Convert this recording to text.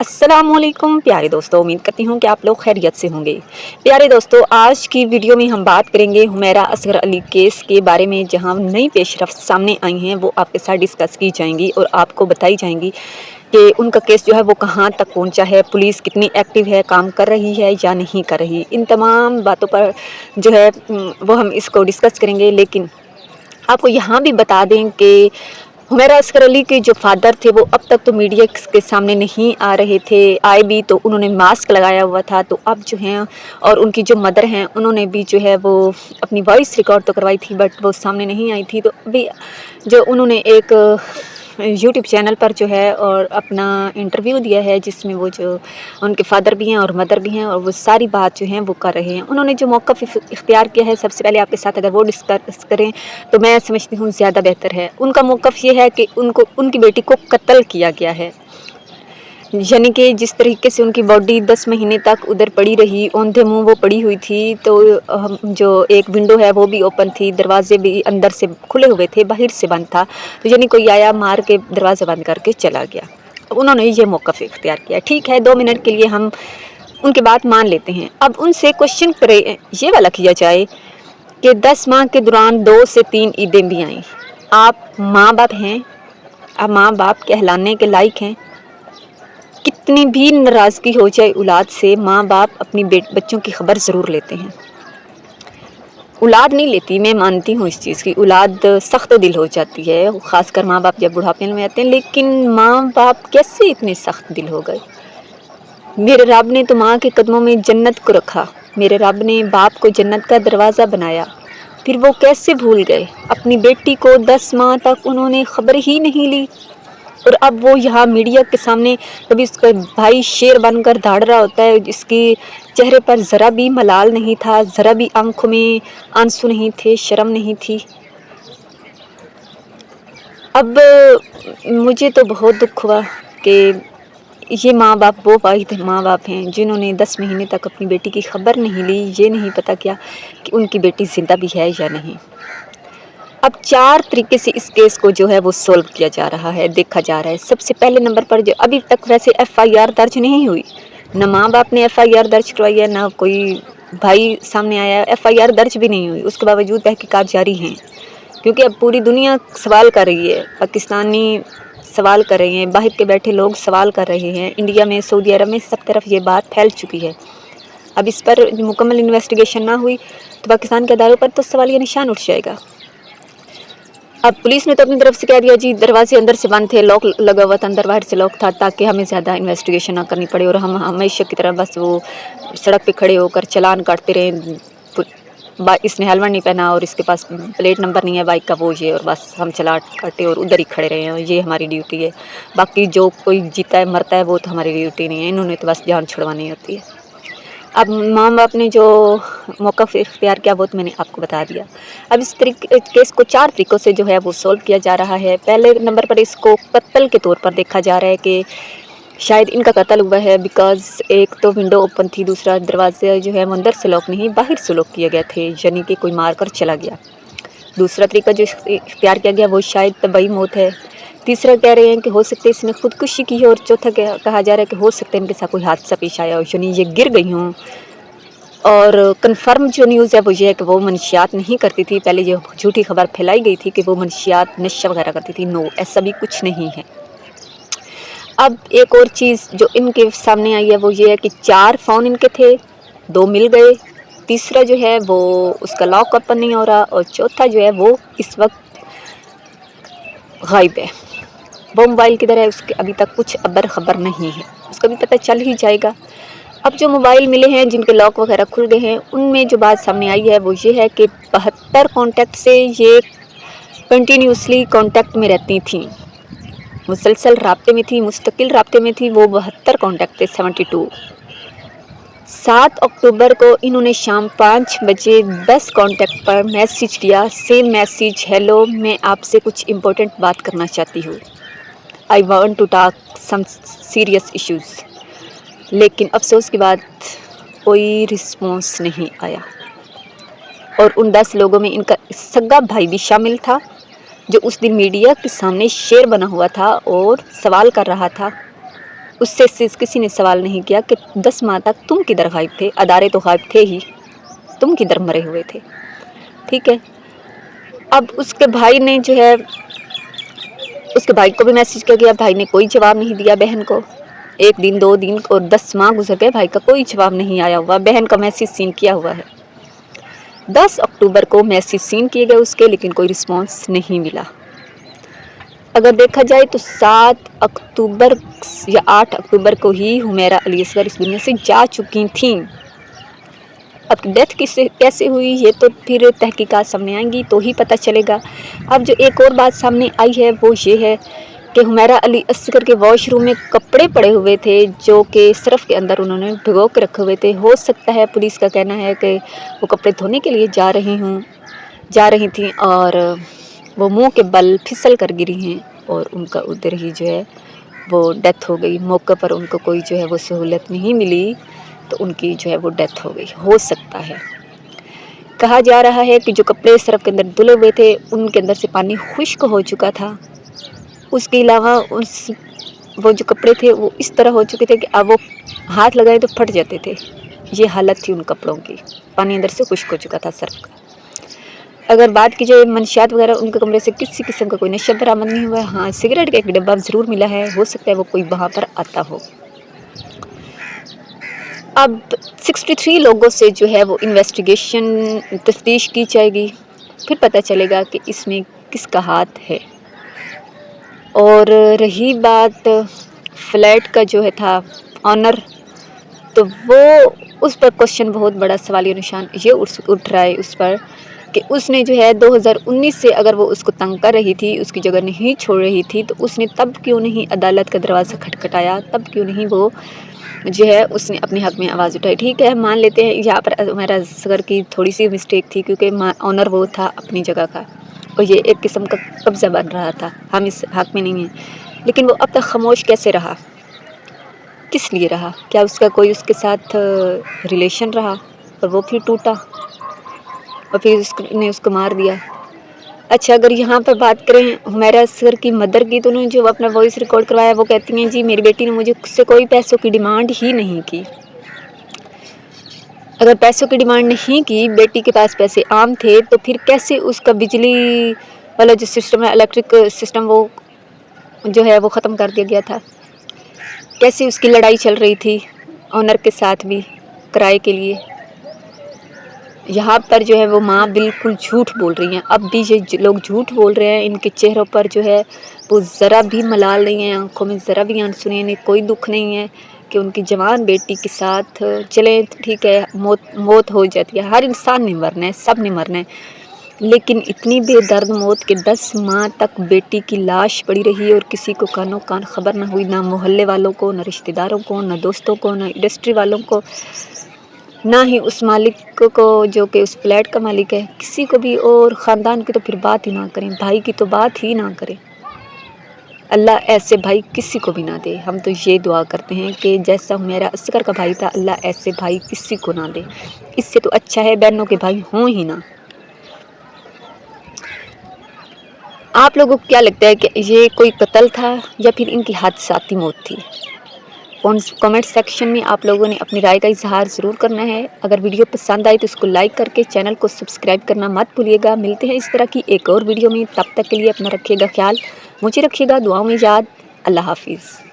अस्सलामुअलैकुम प्यारे दोस्तों, उम्मीद करती हूँ कि आप लोग खैरियत से होंगे। प्यारे दोस्तों, आज की वीडियो में हम बात करेंगे हुमैरा असगर अली केस के बारे में, जहाँ नई पेशरफ्त सामने आई हैं वो आपके साथ डिस्कस की जाएंगी और आपको बताई जाएंगी कि उनका केस जो है वो कहाँ तक पहुँचा है, पुलिस कितनी एक्टिव है, काम कर रही है या नहीं कर रही। इन तमाम बातों पर जो है वो हम इसको डिस्कस करेंगे। लेकिन आपको यहाँ भी बता दें कि हुमैरा असगर अली के जो फादर थे वो अब तक तो मीडिया के सामने नहीं आ रहे थे। आए भी तो उन्होंने मास्क लगाया हुआ था, तो अब जो हैं और उनकी जो मदर हैं उन्होंने भी जो है वो अपनी वॉइस रिकॉर्ड तो करवाई थी, बट वो सामने नहीं आई थी। तो अभी जो उन्होंने एक यूट्यूब चैनल पर जो है और अपना इंटरव्यू दिया है, जिसमें वो जो उनके फादर भी हैं और मदर भी हैं और वो सारी बात जो है वो कर रहे हैं। उन्होंने जो मौक़िफ़ इख्तियार किया है, सबसे पहले आपके साथ अगर वो डिस्कस करें तो मैं समझती हूँ ज़्यादा बेहतर है। उनका मौक़िफ़ ये है कि उनकी बेटी को कत्ल किया गया है, यानी कि जिस तरीके से उनकी बॉडी 10 महीने तक उधर पड़ी रही, औंधे मुँह वो पड़ी हुई थी। तो जो एक विंडो है वो भी ओपन थी, दरवाजे भी अंदर से खुले हुए थे, बाहर से बंद था। तो यानी कोई आया, मार के दरवाज़ा बंद करके चला गया। उन्होंने ये मौक़िफ़ इख्तियार किया। ठीक है, 2 मिनट के लिए हम उनकी बात मान लेते हैं। अब उनसे क्वेश्चन ये वाला किया जाए कि 10 माह के दौरान 2 से 3 ईदें भी आईं। आप माँ बाप हैं, आप माँ बाप कहलाने के लायक हैं। कितनी भी नाराज़गी हो जाए औलाद से, माँ बाप अपनी बच्चों की खबर ज़रूर लेते हैं। औलाद नहीं लेती, मैं मानती हूँ इस चीज़ की। औलाद सख्त दिल हो जाती है, ख़ासकर माँ बाप जब बुढ़ापे में आते हैं। लेकिन माँ बाप कैसे इतने सख्त दिल हो गए? मेरे रब ने तो माँ के कदमों में जन्नत को रखा, मेरे रब ने बाप को जन्नत का दरवाज़ा बनाया, फिर वो कैसे भूल गए? अपनी बेटी को 10 माह तक उन्होंने खबर ही नहीं ली। और अब वो यहाँ मीडिया के सामने, कभी उसका भाई शेर बनकर दौड़ रहा होता है, जिसके चेहरे पर ज़रा भी मलाल नहीं था, ज़रा भी आंखों में आंसू नहीं थे, शर्म नहीं थी। अब मुझे तो बहुत दुख हुआ कि ये माँ बाप वो वाहिद माँ बाप हैं जिन्होंने 10 महीने तक अपनी बेटी की खबर नहीं ली, ये नहीं पता क्या कि उनकी बेटी ज़िंदा भी है या नहीं। अब 4 तरीके से इस केस को जो है वो सॉल्व किया जा रहा है, देखा जा रहा है। सबसे पहले नंबर पर जो अभी तक वैसे FIR दर्ज नहीं हुई, न माँ बाप ने FIR दर्ज करवाई है, ना कोई भाई सामने आया है, FIR दर्ज भी नहीं हुई। उसके बावजूद तहकीकात जारी हैं, क्योंकि अब पूरी दुनिया सवाल कर रही है, पाकिस्तानी सवाल कर रहे हैं, बाहर के बैठे लोग सवाल कर रहे हैं, इंडिया में, सऊदी अरब में, सब तरफ ये बात फैल चुकी है। अब इस पर मुकम्मल इन्वेस्टिगेशन ना हुई तो पाकिस्तान के अदारों पर तो सवालिया निशान उठ जाएगा। अब पुलिस ने तो अपनी तरफ से कह दिया जी दरवाजे अंदर से बंद थे, लॉक लगा हुआ था, अंदर बाहर से लॉक था, ताकि हमें ज़्यादा इन्वेस्टिगेशन ना करनी पड़े और हम हमेशा की तरह बस वो सड़क पे खड़े होकर चालान काटते रहे। इसने हेलमेट नहीं पहना और इसके पास प्लेट नंबर नहीं है बाइक का, वो ये, और बस हम चालान काटे और उधर ही खड़े रहे हैं। ये हमारी ड्यूटी है। बाकी जो कोई जीता है मरता है वो तो हमारी ड्यूटी नहीं है, इन्होंने तो बस जान छुड़वानी होती है। अब माँ बाप ने जो मौक़िफ़ इख्तियार किया वो तो मैंने आपको बता दिया। अब इस केस को 4 तरीक़ों से जो है वो सॉल्व किया जा रहा है। पहले नंबर पर इसको कत्ल के तौर पर देखा जा रहा है कि शायद इनका कत्ल हुआ है, बिकॉज़ एक तो विंडो ओपन थी, दूसरा दरवाज़े जो है वो अंदर से लॉक नहीं, बाहर से लॉक किए गए थे, यानी कि कोई मार कर चला गया। दूसरा तरीका जो इख्तियार किया गया वो शायद तबाही मौत है। तीसरा कह रहे हैं कि हो सकता है इसने ख़ुदकुशी की है, और चौथा कहा जा रहा है कि हो सकता है इनके साथ कोई हादसा पेश आया हो, यानी ये गिर गई हों। और कन्फर्म जो न्यूज़ है वो ये है कि वो मनशियात नहीं करती थी। पहले ये झूठी खबर फैलाई गई थी कि वो मनशियात नशा वगैरह करती थी। नो, ऐसा भी कुछ नहीं है। अब एक और चीज़ जो इनके सामने आई है वो ये है कि 4 फ़ोन इनके थे, 2 मिल गए, तीसरा जो है वो उसका लॉक ओपन नहीं हो रहा, और चौथा जो है वो इस वक्त गायब है। वो मोबाइल किधर है उसके अभी तक कुछ खबर नहीं है, उसका भी पता चल ही जाएगा। अब जो मोबाइल मिले हैं जिनके लॉक वगैरह खुल गए हैं, उनमें जो बात सामने आई है वो ये है कि 72 कॉन्टैक्ट से ये कंटिन्यूसली कॉन्टैक्ट में रहती थीं, मुसलसल राब्ते में थी, मुस्तकिल राब्ते में थी। वो 72 कॉन्टैक्ट थे, 72। 7 अक्टूबर को इन्होंने शाम 5 बजे 10 कॉन्टैक्ट पर मैसेज किया, सेम मैसेज, हेलो मैं आपसे कुछ इम्पोर्टेंट बात करना चाहती हूँ, I want to talk some serious issues. लेकिन अफसोस की बात कोई रिस्पॉन्स नहीं आया। और उन 10 लोगों में इनका सगा भाई भी शामिल था, जो उस दिन मीडिया के सामने शेर बना हुआ था और सवाल कर रहा था اس سے کسی نے سوال نہیں کیا کہ 10 ماہ تک تم کدھر غائب تھے، ادارے تو غائب تھے ہی، تم کدھر مرے ہوئے تھے، ٹھیک ہے۔ اب اس کے بھائی نے جو ہے، اس کے بھائی کو بھی میسج کر دیا، بھائی نے کوئی جواب نہیں دیا بہن کو، 1 دن 2 دن اور 10 ماہ گزر گئے، بھائی کا کوئی جواب نہیں آیا ہوا، بہن کا میسج سین کیا ہوا ہے۔ 10 اکتوبر کو میسج سین کیے گئے اس کے، لیکن کوئی رسپانس نہیں ملا۔ اگر دیکھا جائے تو 7 اکتوبر یا 8 اکتوبر کو ہی حمیرہ علی اصغر اس دنیا سے جا چکی تھیں۔ اب ڈیتھ کیسے ہوئی یہ تو پھر تحقیقات سامنے آئیں گی تو ہی پتہ چلے گا۔ اب جو ایک اور بات سامنے آئی ہے وہ یہ ہے کہ حمیرہ علی اصغر کے واش روم میں کپڑے پڑے ہوئے تھے جو کہ صرف کے اندر انہوں نے بھگو کے رکھے ہوئے تھے۔ ہو سکتا ہے، پولیس کا کہنا ہے کہ وہ کپڑے دھونے کے لیے جا رہی تھیں اور وہ منہ کے بل پھسل کر گری ہیں اور ان کا ادھر ہی جو ہے وہ ڈیتھ ہو گئی۔ موقع پر ان کو کوئی جو ہے وہ سہولت نہیں ملی تو ان کی جو ہے وہ ڈیتھ ہو گئی، ہو سکتا ہے۔ کہا جا رہا ہے کہ جو کپڑے صرف کے اندر دھلے ہوئے تھے ان کے اندر سے پانی خشک ہو چکا تھا، اس کے علاوہ وہ جو کپڑے تھے وہ اس طرح ہو چکے تھے کہ اب وہ ہاتھ لگائے تو پھٹ جاتے تھے، یہ حالت تھی ان کپڑوں کی، پانی اندر سے خشک ہو چکا تھا صرف کا۔ اگر بات کی جائے منشیات وغیرہ، ان کے کمرے سے کسی قسم کا کوئی نشہ برآمد نہیں ہوا ہے، ہاں سگریٹ کا ایک ڈبہ ضرور ملا ہے، ہو سکتا ہے وہ کوئی وہاں پر آتا ہو۔ اب 63 لوگوں سے جو ہے وہ انویسٹیگیشن تفتیش کی جائے گی، پھر پتہ چلے گا کہ اس میں کس کا ہاتھ ہے۔ اور رہی بات فلیٹ کا جو ہے تھا آنر، تو وہ اس پر کوشچن بہت بڑا سوالیہ نشان یہ اٹھ رہا ہے اس پر کہ اس نے جو ہے 2019 سے اگر وہ اس کو تنگ کر رہی تھی، اس کی جگہ نہیں چھوڑ رہی تھی، تو اس نے تب کیوں نہیں عدالت کا دروازہ کھٹکھٹایا، تب کیوں نہیں وہ جو ہے اس نے اپنے حق میں آواز اٹھائی۔ ٹھیک ہے، مان لیتے ہیں یہاں پر حمیرہ اصغر کی تھوڑی سی مسٹیک تھی کیونکہ آنر وہ تھا اپنی جگہ کا اور یہ ایک قسم کا قبضہ بن رہا تھا، ہم اس حق میں نہیں ہیں، لیکن وہ اب تک خاموش کیسے رہا، کس لیے رہا؟ کیا اس کا کوئی اس کے ساتھ ریلیشن رہا اور وہ پھر ٹوٹا اور پھر اس کو مار دیا؟ اچھا، اگر یہاں پر بات کریں حمیرہ اصغر کی مدر کی، تو انہوں نے جو اپنا وائس ریکارڈ کروایا وہ کہتی ہیں جی میری بیٹی نے مجھے سے کوئی پیسوں کی ڈیمانڈ ہی نہیں کی۔ اگر پیسوں کی ڈیمانڈ نہیں کی، بیٹی کے پاس پیسے عام تھے، تو پھر کیسے اس کا بجلی والا جو سسٹم ہے، الیکٹرک سسٹم، وہ جو ہے وہ ختم کر دیا گیا تھا؟ کیسے اس کی لڑائی چل رہی تھی آنر کے ساتھ بھی کرائے کے لیے؟ یہاں پر جو ہے وہ ماں بالکل جھوٹ بول رہی ہیں، اب بھی یہ لوگ جھوٹ بول رہے ہیں، ان کے چہروں پر جو ہے وہ ذرا بھی ملال نہیں ہے، آنکھوں میں ذرا بھی آنسو نہیں ہے، کوئی دکھ نہیں ہے کہ ان کی جوان بیٹی کے ساتھ چلیں ٹھیک ہے موت ہو جاتی ہے، ہر انسان نے مرنا ہے، سب نے مرنا ہے، لیکن اتنی بے درد موت کہ 10 ماہ تک بیٹی کی لاش پڑی رہی اور کسی کو کانوں کان خبر نہ ہوئی، نہ محلے والوں کو، نہ رشتہ داروں کو، نہ دوستوں کو، نہ انڈسٹری والوں کو، نہ ہی اس مالک کو جو کہ اس فلیٹ کا مالک ہے، کسی کو بھی، اور خاندان کی تو پھر بات ہی نہ کریں، بھائی کی تو بات ہی نہ کریں۔ اللہ ایسے بھائی کسی کو بھی نہ دے، ہم تو یہ دعا کرتے ہیں کہ جیسا حمیرہ اصغر کا بھائی تھا، اللہ ایسے بھائی کسی کو نہ دے، اس سے تو اچھا ہے بہنوں کے بھائی ہوں ہی نہ۔ آپ لوگوں کو کیا لگتا ہے کہ یہ کوئی قتل تھا یا پھر ان کی حادثاتی موت تھی؟ کامنٹ سیکشن میں آپ لوگوں نے اپنی رائے کا اظہار ضرور کرنا ہے۔ اگر ویڈیو پسند آئی تو اس کو لائک کر کے چینل کو سبسکرائب کرنا مت بھولیے گا۔ ملتے ہیں اس طرح کی ایک اور ویڈیو میں، تب تک کے لیے اپنا رکھیے گا خیال، مجھے رکھیے گا دعاؤں میں یاد۔ اللہ حافظ۔